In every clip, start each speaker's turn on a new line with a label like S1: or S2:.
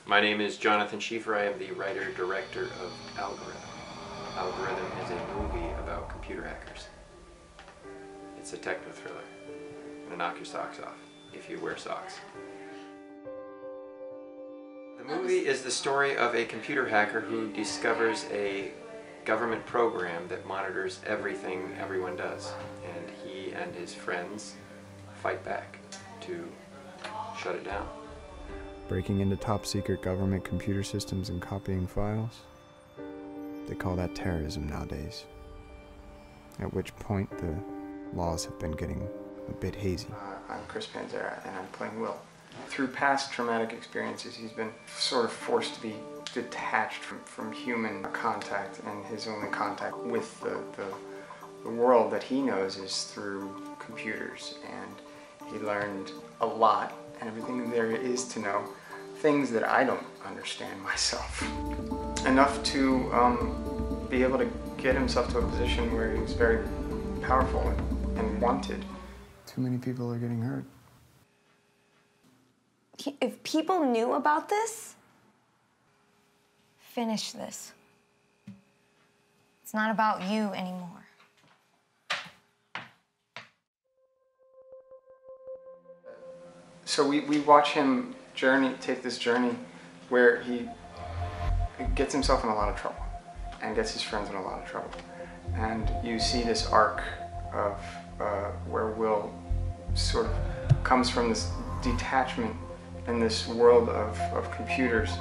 S1: My name is Jonathan Schieffer. I am the writer-director of Algorithm. Algorithm is a movie about computer hackers. It's a techno-thriller. It'll knock your socks off, if you wear socks. The movie is the story of a computer hacker who discovers a government program that monitors everything everyone does. And he and his friends fight back to shut it down.
S2: Breaking into top-secret government computer systems and copying files? They call that terrorism nowadays. At which point the laws have been getting a bit hazy.
S3: I'm Chris Panzera, and I'm playing Will. Through past traumatic experiences, he's been sort of forced to be detached from human contact, and his only contact with the world that he knows is through computers. And he learned a lot, and everything there is to know, things that I don't understand myself. Enough to be able to get himself to a position where he was very powerful and wanted.
S2: Too many people are getting hurt.
S4: If people knew about this, finish this. It's not about you anymore.
S3: So we watch him take this journey where he gets himself in a lot of trouble and gets his friends in a lot of trouble. And you see this arc of where Will sort of comes from this detachment in this world of computers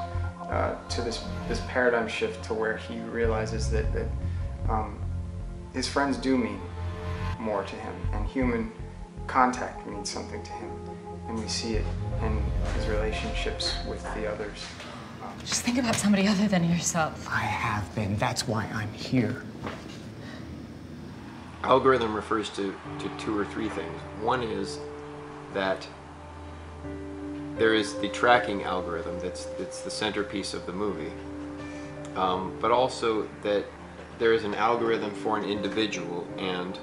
S3: to this paradigm shift to where he realizes that his friends do mean more to him, and human contact means something to him. And we see it in his relationships with the others.
S5: Just think about somebody other than yourself.
S6: I have been. That's why I'm here.
S1: Algorithm refers to two or three things. One is that there is the tracking algorithm that's the centerpiece of the movie, but also that there is an algorithm for an individual and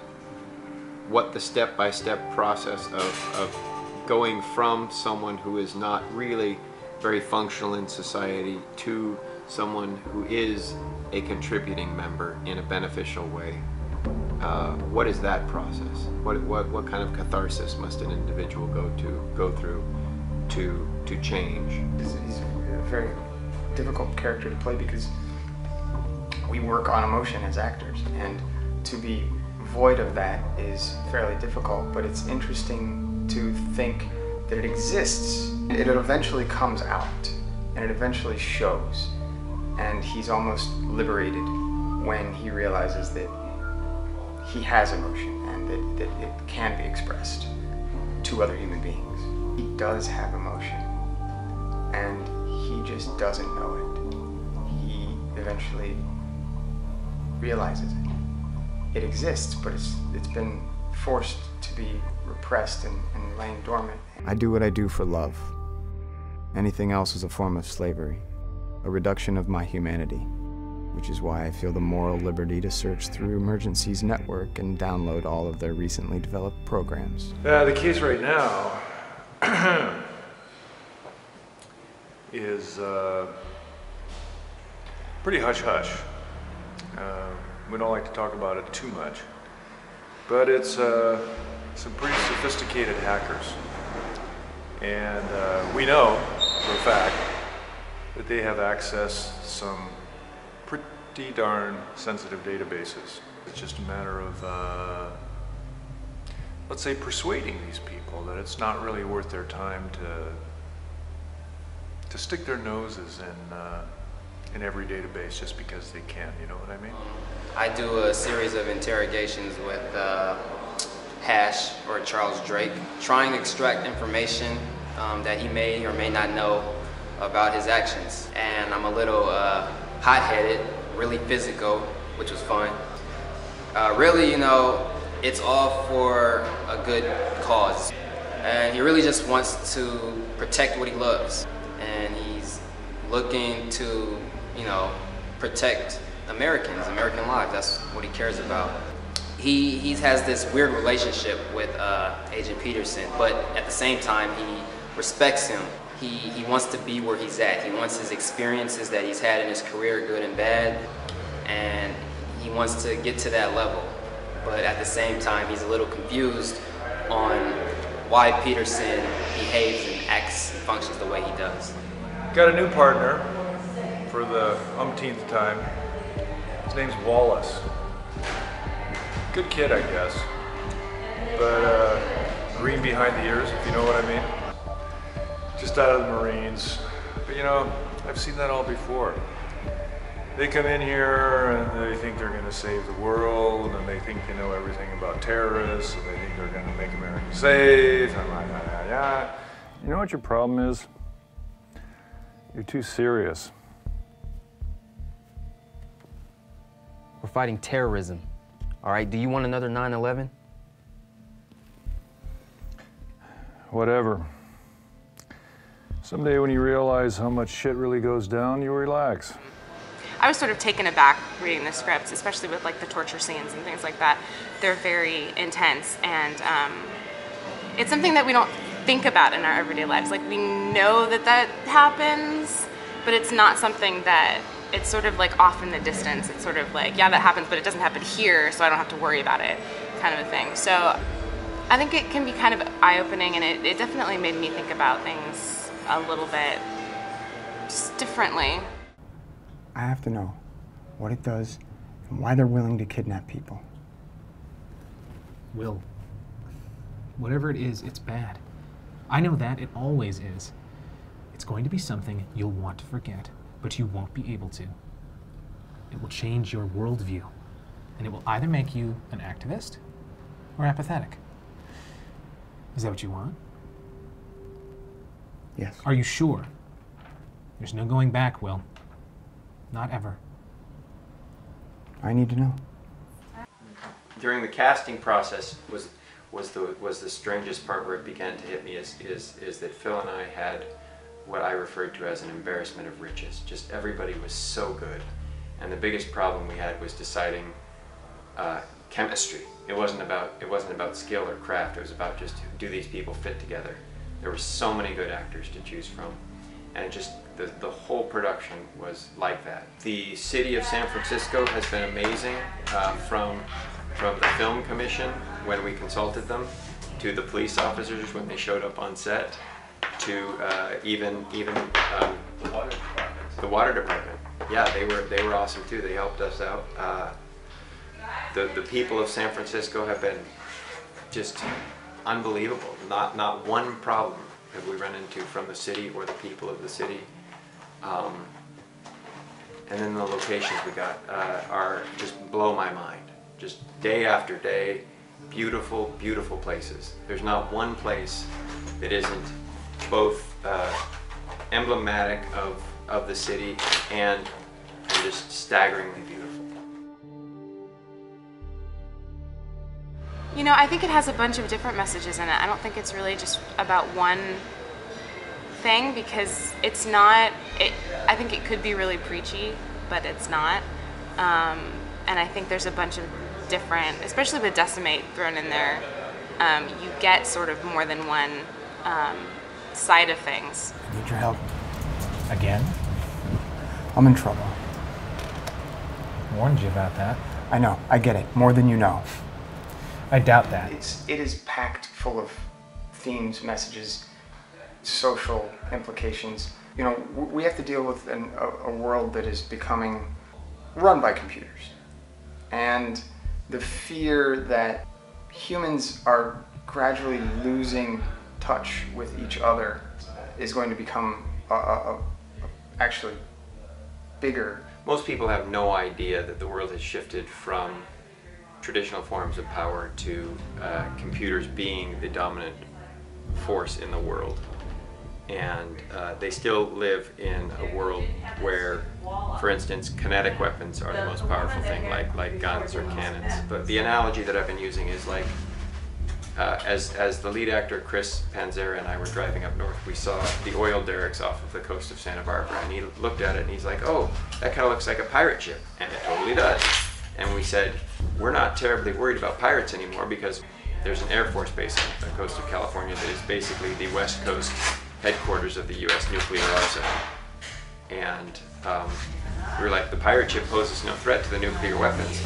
S1: what the step-by-step process of going from someone who is not really very functional in society to someone who is a contributing member in a beneficial way. What is that process? What kind of catharsis must an individual go through to change?
S3: He's a very difficult character to play because we work on emotion as actors, and to be void of that is fairly difficult, but it's interesting to think that it exists. It eventually comes out, and it eventually shows, and he's almost liberated when he realizes that he has emotion and that it can be expressed to other human beings. He does have emotion, and he just doesn't know it. He eventually realizes it. It exists, but it's been forced to be repressed and laying dormant.
S2: I do what I do for love. Anything else is a form of slavery, a reduction of my humanity, which is why I feel the moral liberty to search through Emergency's network and download all of their recently developed programs.
S7: The case right now is pretty hush-hush. We don't like to talk about it too much, but it's some pretty sophisticated hackers. And we know for a fact that they have access to some pretty darn sensitive databases. It's just a matter of, let's say, persuading these people that it's not really worth their time to stick their noses in every database just because they can, you know what I mean?
S8: I do a series of interrogations with Hash, or Charles Drake, trying to extract information that he may or may not know about his actions. And I'm a little hot-headed, really physical, which was fun. Really, you know, it's all for a good cause. And he really just wants to protect what he loves. And he's looking to, you know, protect Americans, American lives. That's what he cares about. He has this weird relationship with Agent Peterson, but at the same time, he respects him. He wants to be where he's at. He wants his experiences that he's had in his career, good and bad, and he wants to get to that level. But at the same time, he's a little confused on why Peterson behaves and acts and functions the way he does.
S7: Got a new partner for the umpteenth time. His name's Wallace. Good kid, I guess. But green behind the ears, if you know what I mean. Just out of the Marines. But you know, I've seen that all before. They come in here and they think they're going to save the world, and they think they know everything about terrorists, and they think they're going to make America safe, and You know what your problem is? You're too serious.
S8: We're fighting terrorism, all right? Do you want another 9/11?
S7: Whatever. Someday when you realize how much shit really goes down, you'll relax.
S9: I was sort of taken aback reading the scripts, especially with like the torture scenes and things like that. They're very intense, and it's something that we don't think about in our everyday lives. Like, we know that that happens, but it's not something that, it's sort of like off in the distance. It's sort of like, yeah, that happens, but it doesn't happen here, so I don't have to worry about it, kind of a thing. So I think it can be kind of eye-opening, and it definitely made me think about things a little bit just differently.
S6: I have to know what it does and why they're willing to kidnap people.
S10: Will, whatever it is, it's bad. I know that, it always is. It's going to be something you'll want to forget, but you won't be able to. It will change your worldview, and it will either make you an activist or apathetic. Is that what you want?
S6: Yes.
S10: Are you sure? There's no going back, Will. Not ever.
S6: I need to know.
S1: During the casting process was the strangest part where it began to hit me is that Phil and I had what I referred to as an embarrassment of riches. Just everybody was so good, and the biggest problem we had was deciding chemistry. It wasn't about skill or craft. It was about just, do these people fit together? There were so many good actors to choose from, and just the whole production was like that. The city of San Francisco has been amazing, from the film commission when we consulted them, to the police officers when they showed up on set, to even the water department. Yeah, they were awesome too. They helped us out. The people of San Francisco have been just unbelievable. Not one problem have we run into from the city or the people of the city. And then the locations we got are just blow my mind. Just day after day, beautiful, beautiful places. There's not one place that isn't both emblematic of the city and just staggeringly beautiful.
S9: You know, I think it has a bunch of different messages in it. I don't think it's really just about one thing, because it's not, I think it could be really preachy, but it's not. And I think there's a bunch of different, especially with Decimate thrown in there, you get sort of more than one side of things.
S6: I need your help.
S10: Again?
S6: I'm in trouble.
S10: Warned you about that.
S6: I know, I get it, more than you know.
S10: I doubt that.
S3: It is packed full of themes, messages, social implications. You know, we have to deal with a world that is becoming run by computers. And the fear that humans are gradually losing touch with each other is going to become actually bigger.
S1: Most people have no idea that the world has shifted from traditional forms of power to computers being the dominant force in the world. And they still live in a world where, for instance, kinetic weapons are the most powerful thing, like guns or cannons. But the analogy that I've been using is like, as the lead actor Chris Panzera and I were driving up north, we saw the oil derricks off of the coast of Santa Barbara, and he looked at it and he's like, "Oh, that kind of looks like a pirate ship," and it totally does. And we said, we're not terribly worried about pirates anymore because there's an Air Force base on the coast of California that is basically the West Coast headquarters of the U.S. nuclear arsenal. And we were like, the pirate ship poses no threat to the nuclear weapons.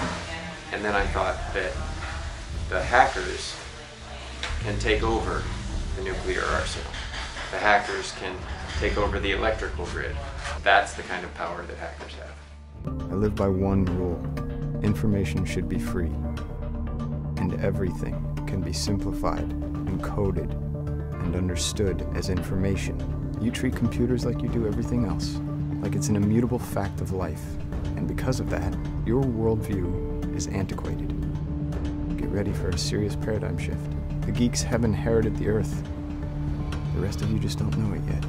S1: And then I thought that the hackers can take over the nuclear arsenal. The hackers can take over the electrical grid. That's the kind of power that hackers have.
S2: I live by one rule. Information should be free. And everything can be simplified, encoded, and understood as information. You treat computers like you do everything else, like it's an immutable fact of life. And because of that, your worldview is antiquated. Get ready for a serious paradigm shift. The geeks have inherited the Earth. The rest of you just don't know it yet.